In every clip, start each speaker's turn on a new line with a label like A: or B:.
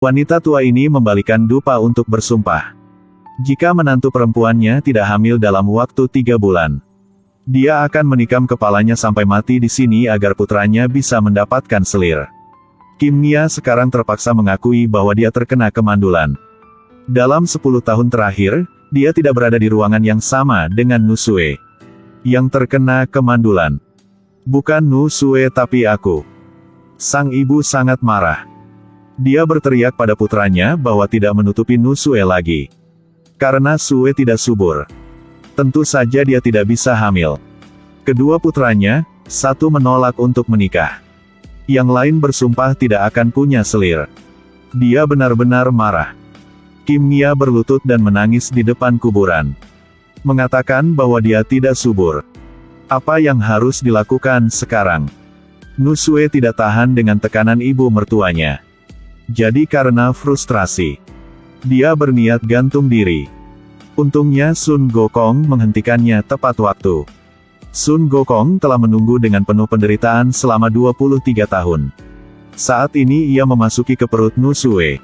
A: Wanita tua ini membalikan dupa untuk bersumpah. Jika menantu perempuannya tidak hamil dalam waktu 3 bulan, dia akan menikam kepalanya sampai mati di sini agar putranya bisa mendapatkan selir. Kim Mia sekarang terpaksa mengakui bahwa dia terkena kemandulan. Dalam 10 tahun terakhir, dia tidak berada di ruangan yang sama dengan Nu Xue yang terkena kemandulan. Bukan Nu Xue tapi aku. Sang ibu sangat marah. Dia berteriak pada putranya bahwa tidak menutupi Nu Xue lagi. Karena Xue tidak subur, tentu saja dia tidak bisa hamil. Kedua putranya, satu menolak untuk menikah. Yang lain bersumpah tidak akan punya selir. Dia benar-benar marah. Kim Mia berlutut dan menangis di depan kuburan. Mengatakan bahwa dia tidak subur. Apa yang harus dilakukan sekarang? Nu Xue tidak tahan dengan tekanan ibu mertuanya. Jadi karena frustrasi, dia berniat gantung diri. Untungnya Sun Gokong menghentikannya tepat waktu. Sun Gokong telah menunggu dengan penuh penderitaan selama 23 tahun. Saat ini ia memasuki ke perut Nu Xue.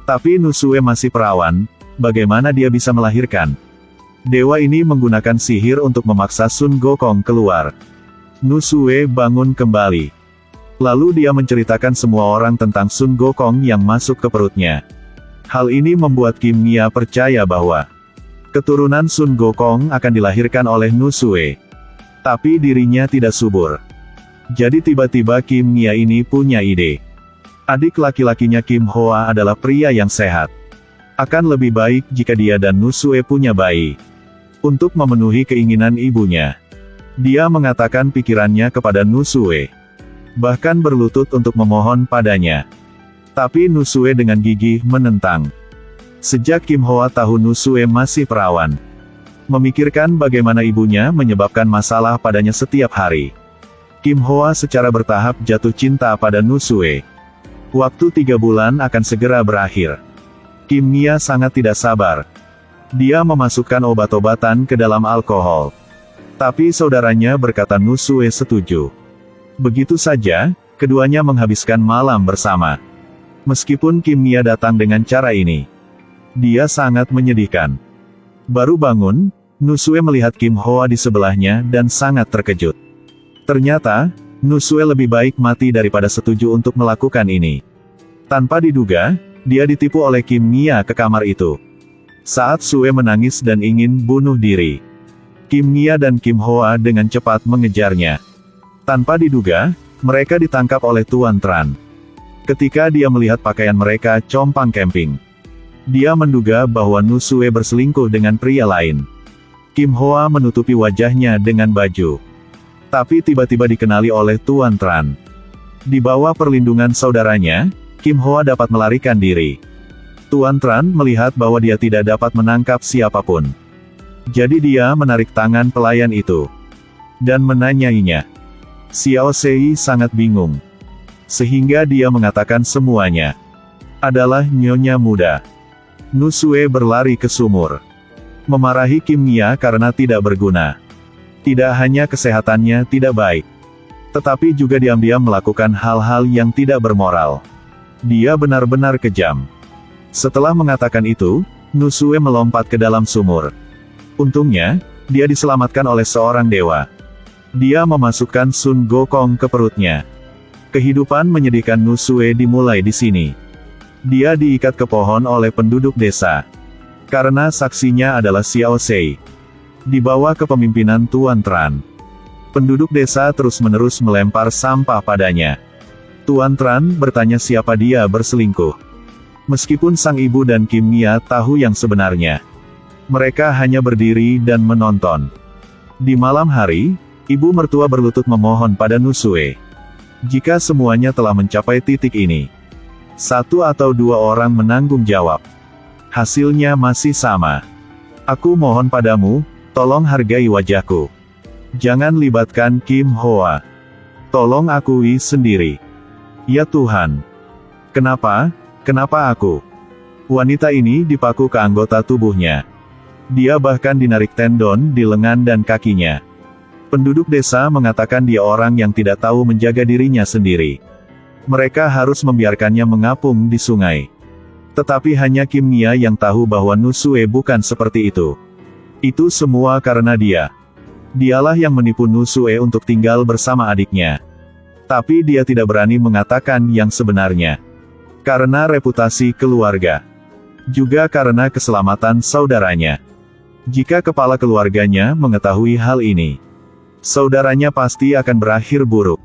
A: Tapi Nu Xue masih perawan, bagaimana dia bisa melahirkan? Dewa ini menggunakan sihir untuk memaksa Sun Gokong keluar. Nu Xue bangun kembali. Lalu dia menceritakan semua orang tentang Sun Gokong yang masuk ke perutnya. Hal ini membuat Kim Mia percaya bahwa keturunan Sun Gokong akan dilahirkan oleh Nu Xue. Tapi dirinya tidak subur. Jadi tiba-tiba Kim Mia ini punya ide. Adik laki-lakinya Kim Hoa adalah pria yang sehat. Akan lebih baik jika dia dan Nu Xue punya bayi. Untuk memenuhi keinginan ibunya, dia mengatakan pikirannya kepada Nu Xue. Bahkan berlutut untuk memohon padanya. Tapi Nu Xue dengan gigih menentang. Sejak Kim Hoa tahu Nu Xue masih perawan, memikirkan bagaimana ibunya menyebabkan masalah padanya setiap hari, Kim Hoa secara bertahap jatuh cinta pada Nu Xue. Waktu 3 bulan akan segera berakhir. Kim Mia sangat tidak sabar. Dia memasukkan obat-obatan ke dalam alkohol. Tapi saudaranya berkata Nu Xue setuju. Begitu saja, keduanya menghabiskan malam bersama. Meskipun Kim Mia datang dengan cara ini, dia sangat menyedihkan. Baru bangun, Nu Xue melihat Kim Hoa di sebelahnya dan sangat terkejut. Ternyata, Nu Xue lebih baik mati daripada setuju untuk melakukan ini. Tanpa diduga, dia ditipu oleh Kim Mia ke kamar itu. Saat Xue menangis dan ingin bunuh diri, Kim Mia dan Kim Hoa dengan cepat mengejarnya. Tanpa diduga, mereka ditangkap oleh Tuan Tran. Ketika dia melihat pakaian mereka compang camping, dia menduga bahwa Nu Xue berselingkuh dengan pria lain. Kim Hoa menutupi wajahnya dengan baju. Tapi tiba-tiba dikenali oleh Tuan Tran. Di bawah perlindungan saudaranya, Kim Hoa dapat melarikan diri. Tuan Tran melihat bahwa dia tidak dapat menangkap siapapun. Jadi dia menarik tangan pelayan itu dan menanyainya. Xiao Sei sangat bingung. Sehingga dia mengatakan semuanya adalah nyonya muda. Nu Xue berlari ke sumur, memarahi Kim Mia karena tidak berguna. Tidak hanya kesehatannya tidak baik, tetapi juga diam-diam melakukan hal-hal yang tidak bermoral. Dia benar-benar kejam. Setelah mengatakan itu, Nu Xue melompat ke dalam sumur. Untungnya, dia diselamatkan oleh seorang dewa. Dia memasukkan Sun Gokong ke perutnya. Kehidupan menyedihkan Nu Xue dimulai di sini. Dia diikat ke pohon oleh penduduk desa. Karena saksinya adalah Xiao Sei. Di bawah kepemimpinan Tuan Tran, penduduk desa terus-menerus melempar sampah padanya. Tuan Tran bertanya siapa dia berselingkuh. Meskipun sang ibu dan Kim Mia tahu yang sebenarnya, mereka hanya berdiri dan menonton. Di malam hari, ibu mertua berlutut memohon pada Nu Xue. Jika semuanya telah mencapai titik ini, 1 atau 2 orang menanggung jawab. Hasilnya masih sama. Aku mohon padamu, tolong hargai wajahku. Jangan libatkan Kim Hoa. Tolong akui sendiri. Ya Tuhan. Kenapa aku? Wanita ini dipaku ke anggota tubuhnya. Dia bahkan dinarik tendon di lengan dan kakinya. Penduduk desa mengatakan dia orang yang tidak tahu menjaga dirinya sendiri. Mereka harus membiarkannya mengapung di sungai. Tetapi hanya Kim Nia yang tahu bahwa Nusue bukan seperti itu. Itu semua karena dia. Dialah yang menipu Nusue untuk tinggal bersama adiknya. Tapi dia tidak berani mengatakan yang sebenarnya. Karena reputasi keluarga. Juga karena keselamatan saudaranya. Jika kepala keluarganya mengetahui hal ini, saudaranya pasti akan berakhir buruk.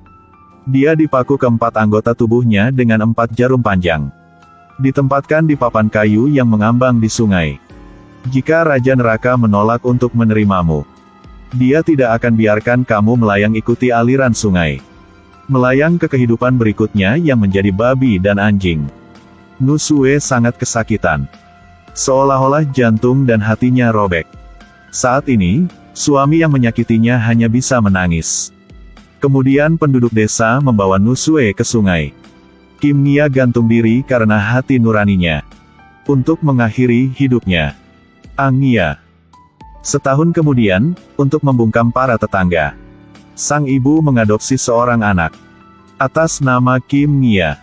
A: Dia dipaku ke 4 anggota tubuhnya dengan 4 jarum panjang. Ditempatkan di papan kayu yang mengambang di sungai. Jika Raja Neraka menolak untuk menerimamu, dia tidak akan biarkan kamu melayang ikuti aliran sungai. Melayang ke kehidupan berikutnya yang menjadi babi dan anjing. Nusue sangat kesakitan. Seolah-olah jantung dan hatinya robek. Saat ini, suami yang menyakitinya hanya bisa menangis. Kemudian penduduk desa membawa Nusue ke sungai. Kim Nia gantung diri karena hati nuraninya. Untuk mengakhiri hidupnya. Nia. Setahun kemudian, untuk membungkam para tetangga, sang ibu mengadopsi seorang anak. Atas nama Kim Nia.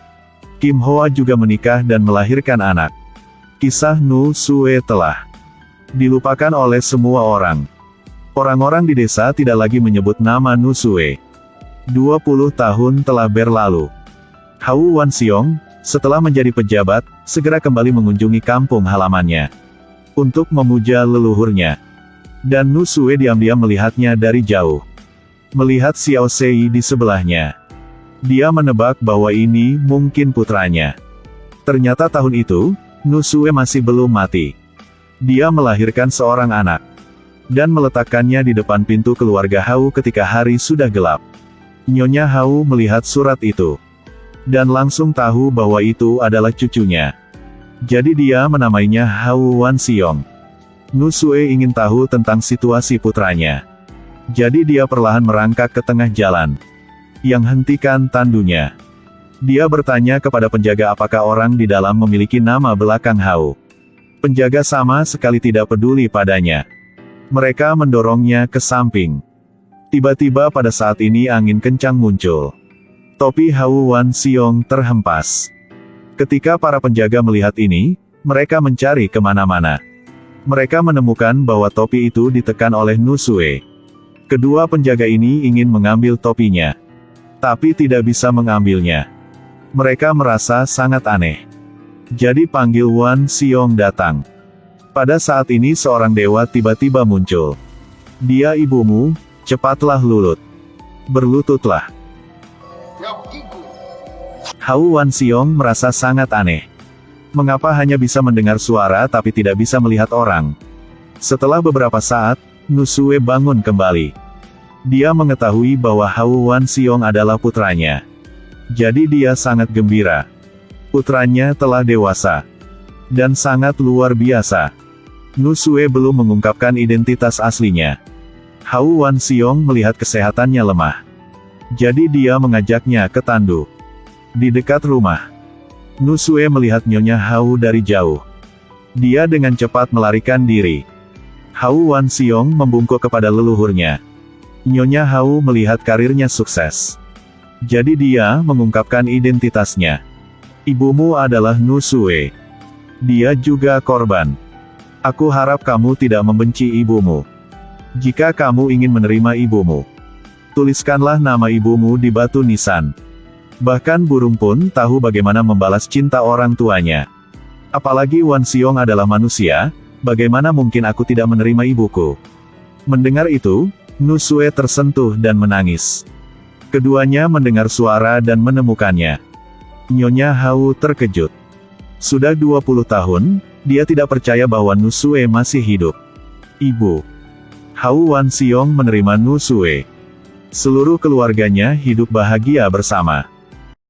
A: Kim Hoa juga menikah dan melahirkan anak. Kisah Nusue telah dilupakan oleh semua orang. Orang-orang di desa tidak lagi menyebut nama Nusue. 20 tahun telah berlalu. Hou Wanxiong, setelah menjadi pejabat, segera kembali mengunjungi kampung halamannya. Untuk memuja leluhurnya. Dan Nusue diam-diam melihatnya dari jauh. Melihat Xiao Sei di sebelahnya. Dia menebak bahwa ini mungkin putranya. Ternyata tahun itu, Nusue masih belum mati. Dia melahirkan seorang anak. Dan meletakkannya di depan pintu keluarga Hou ketika hari sudah gelap. Nyonya Hou melihat surat itu. Dan langsung tahu bahwa itu adalah cucunya. Jadi dia menamainya Hou Wanxiong. Nusue ingin tahu tentang situasi putranya. Jadi dia perlahan merangkak ke tengah jalan. Yang hentikan tandunya. Dia bertanya kepada penjaga apakah orang di dalam memiliki nama belakang Hou. Penjaga sama sekali tidak peduli padanya. Mereka mendorongnya ke samping. Tiba-tiba pada saat ini angin kencang muncul. Topi Hou Wanxiong terhempas. Ketika para penjaga melihat ini, mereka mencari kemana-mana. Mereka menemukan bahwa topi itu ditekan oleh Nusue. Kedua penjaga ini ingin mengambil topinya. Tapi tidak bisa mengambilnya. Mereka merasa sangat aneh. Jadi panggil Wanxiong datang. Pada saat ini seorang dewa tiba-tiba muncul. Dia ibumu, cepatlah lulut. Berlututlah. Hou Wanxiong merasa sangat aneh. Mengapa hanya bisa mendengar suara tapi tidak bisa melihat orang? Setelah beberapa saat, Nusue bangun kembali. Dia mengetahui bahwa Hou Wanxiong adalah putranya. Jadi dia sangat gembira. Putranya telah dewasa. Dan sangat luar biasa. Nusue belum mengungkapkan identitas aslinya. Hou Wanxiong melihat kesehatannya lemah. Jadi dia mengajaknya ke tandu. Di dekat rumah. Nusue melihat Nyonya Hou dari jauh. Dia dengan cepat melarikan diri. Hou Wanxiong membungkuk kepada leluhurnya. Nyonya Hou melihat karirnya sukses. Jadi dia mengungkapkan identitasnya. Ibumu adalah Nusue. Dia juga korban. Aku harap kamu tidak membenci ibumu. Jika kamu ingin menerima ibumu, tuliskanlah nama ibumu di batu nisan. Bahkan burung pun tahu bagaimana membalas cinta orang tuanya. Apalagi Wanxiong adalah manusia, bagaimana mungkin aku tidak menerima ibuku? Mendengar itu, Nusue tersentuh dan menangis. Keduanya mendengar suara dan menemukannya. Nyonya Hou terkejut. Sudah 20 tahun, dia tidak percaya bahwa Nusue masih hidup. Ibu. Hou Wanxiong menerima Nusue. Seluruh keluarganya hidup bahagia bersama.